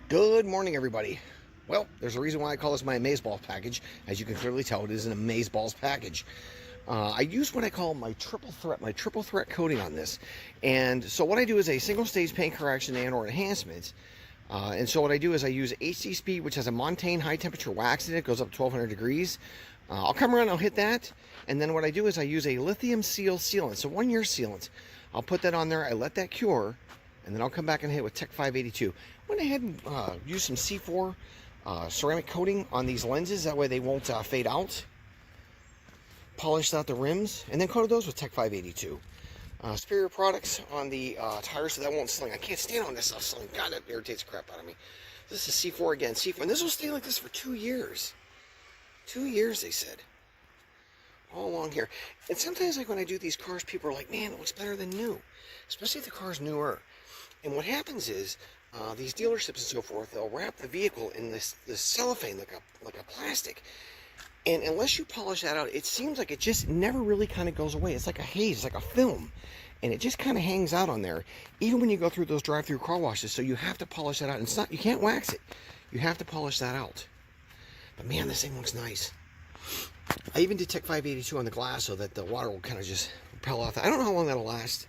Good morning, everybody. Well, there's a reason why I call this my amazeballs package. As you can clearly tell, it is an amazeballs package. I use what I call my triple threat coating on this. And so what I do is a single stage paint correction and/or enhancement. And so what I do is I use HD Speed, which has a Montane high temperature wax in it. It goes up to 1200 degrees. I'll come around, I'll hit that. And then what I do is I use a lithium seal sealant. So 1 year sealant. I'll put that on there. I let that cure. And then I'll come back and hit with Tech 582. Went ahead and used some C4 ceramic coating on these lenses. That way they won't fade out. Polished out the rims. And then coated those with Tech 582. Superior products on the tires so that won't sling. I can't stand on this stuff sling. God, that irritates the crap out of me. This is C4 again. C4. And this will stay like this for 2 years. 2 years, they said. All along here. And sometimes, like when I do these cars, people are like, man, it looks better than new. Especially if the car's newer. And what happens is, these dealerships and so forth, they'll wrap the vehicle in this cellophane like a plastic. And unless you polish that out, it seems like it just never really kind of goes away. It's like a haze, it's like a film. And it just kind of hangs out on there, even when you go through those drive-through car washes. So you have to polish that out. And it's not, you can't wax it. You have to polish that out. But man, this thing looks nice. I even did Tech 582 on the glass so that the water will kind of just repel off. I don't know how long that'll last.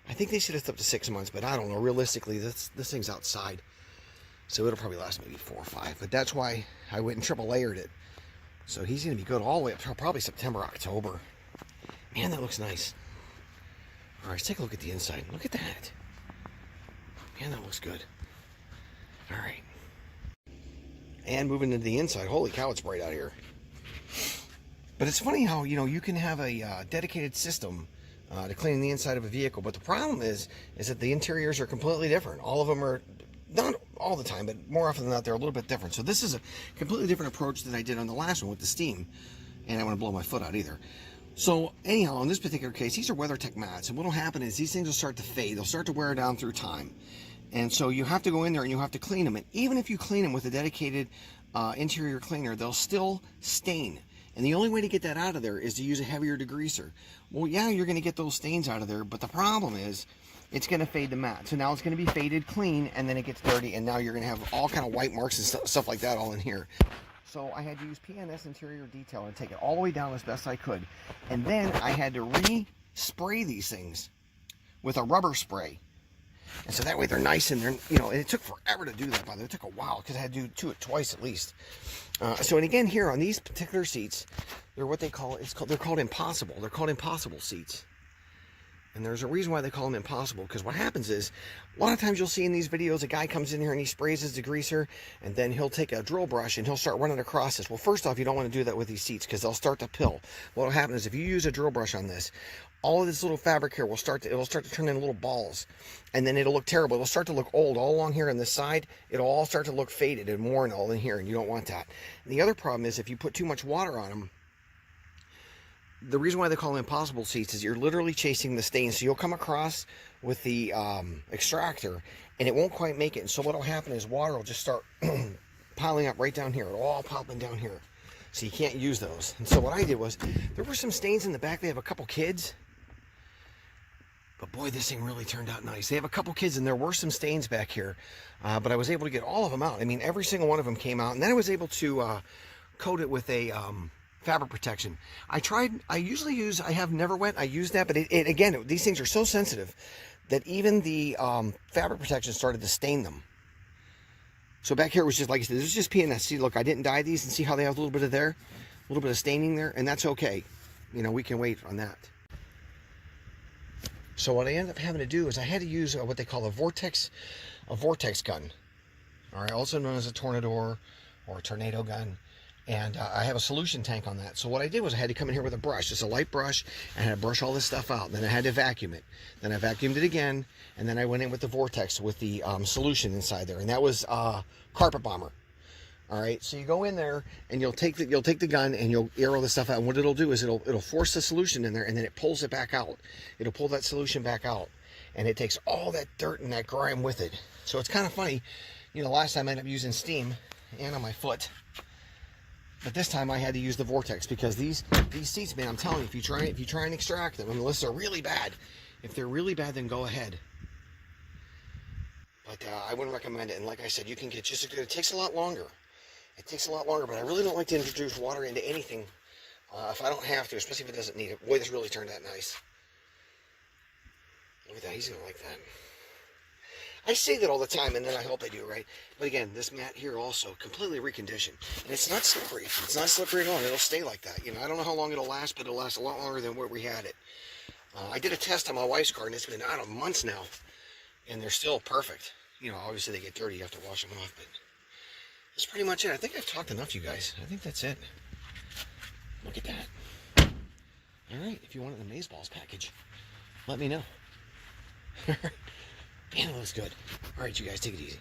I think they said it's up to 6 months, but I don't know. Realistically, this thing's outside, so it'll probably last maybe 4 or 5. But that's why I went and triple layered it. So he's going to be good all the way up to probably September, October. Man, that looks nice. All right, let's take a look at the inside. Look at that. Man, that looks good. All right. And moving into the inside. Holy cow, it's bright out here. But it's funny how, you can have a dedicated system to clean the inside of a vehicle, but the problem is that the interiors are completely different. All of them are, not all the time, but more often than not, they're a little bit different. So this is a completely different approach than I did on the last one with the steam, and I don't want to blow my foot out either. So anyhow, in this particular case, these are WeatherTech mats, and what will happen is these things will start to fade. They'll start to wear down through time, and so you have to go in there and you have to clean them. And even if you clean them with a dedicated interior cleaner, they'll still stain. And the only way to get that out of there is to use a heavier degreaser. Well, yeah, you're going to get those stains out of there, but the problem is it's going to fade the mat. So now it's going to be faded clean, and then it gets dirty, and now you're going to have all kind of white marks and stuff like that all in here. So I had to use PNS Interior Detail and take it all the way down as best I could. And then I had to re-spray these things with a rubber spray. And so that way they're nice and they're, and it took forever to do that, by the way. It took a while because I had to do it twice at least. And again, here on these particular seats, they're what they call, they're called impossible. They're called impossible seats. And there's a reason why they call them impossible, because what happens is, a lot of times you'll see in these videos, a guy comes in here and he sprays his degreaser, and then he'll take a drill brush and he'll start running across this. Well, first off, you don't want to do that with these seats because they'll start to pill. What will happen is if you use a drill brush on this, all of this little fabric here will start to turn into little balls, and then it'll look terrible. It'll start to look old all along here on this side. It'll all start to look faded and worn all in here, and you don't want that. And the other problem is if you put too much water on them, the reason why they call them impossible seats is you're literally chasing the stain. So you'll come across with the extractor and it won't quite make it. And so what will happen is water will just start piling up right down here. It'll all popping down here. So you can't use those. And so what I did was, there were some stains in the back. They have a couple kids. But boy, this thing really turned out nice. They have a couple kids and there were some stains back here. But I was able to get all of them out. I mean, every single one of them came out. And then I was able to coat it with a fabric protection. I usually use, I have Never Wet. I use that, but again, these things are so sensitive that even the fabric protection started to stain them. So back here was just, like I said, this is just PNS. See, look, I didn't dye these, and see how they have a little bit of there, a little bit of staining there, and that's okay. We can wait on that. So what I ended up having to do is I had to use what they call a vortex gun. All right, also known as a tornador or a tornado gun. And I have a solution tank on that. So what I did was I had to come in here with a brush, just a light brush, and I had to brush all this stuff out. Then I had to vacuum it. Then I vacuumed it again, and then I went in with the vortex with the solution inside there, and that was Carpet Bomber. All right, so you go in there and you'll take the gun and you'll air all this stuff out. And what it'll do is it'll force the solution in there, and then it pulls it back out. It'll pull that solution back out, and it takes all that dirt and that grime with it. So it's kind of funny. Last time I ended up using steam and on my foot. But this time I had to use the vortex because these seats, man, I'm telling you, if you try and extract them, unless they're really bad, if they're really bad, then go ahead. But I wouldn't recommend it. And like I said, you can get just as good. It takes a lot longer. It takes a lot longer, but I really don't like to introduce water into anything if I don't have to, especially if it doesn't need it. Boy, this really turned out nice. Look at that. He's going to like that. I say that all the time, and then I hope I do, right? But again, this mat here also completely reconditioned. And it's not slippery. It's not slippery at all. It'll stay like that. You know, I don't know how long it'll last, but it'll last a lot longer than where we had it. I did a test on my wife's car, and it's been out of months now. And they're still perfect. You know, obviously they get dirty. You have to wash them off, but that's pretty much it. I think I've talked enough, you guys. I think that's it. Look at that. All right, if you want an Amazeballs package, let me know. Man, it looks good. All right, you guys, take it easy.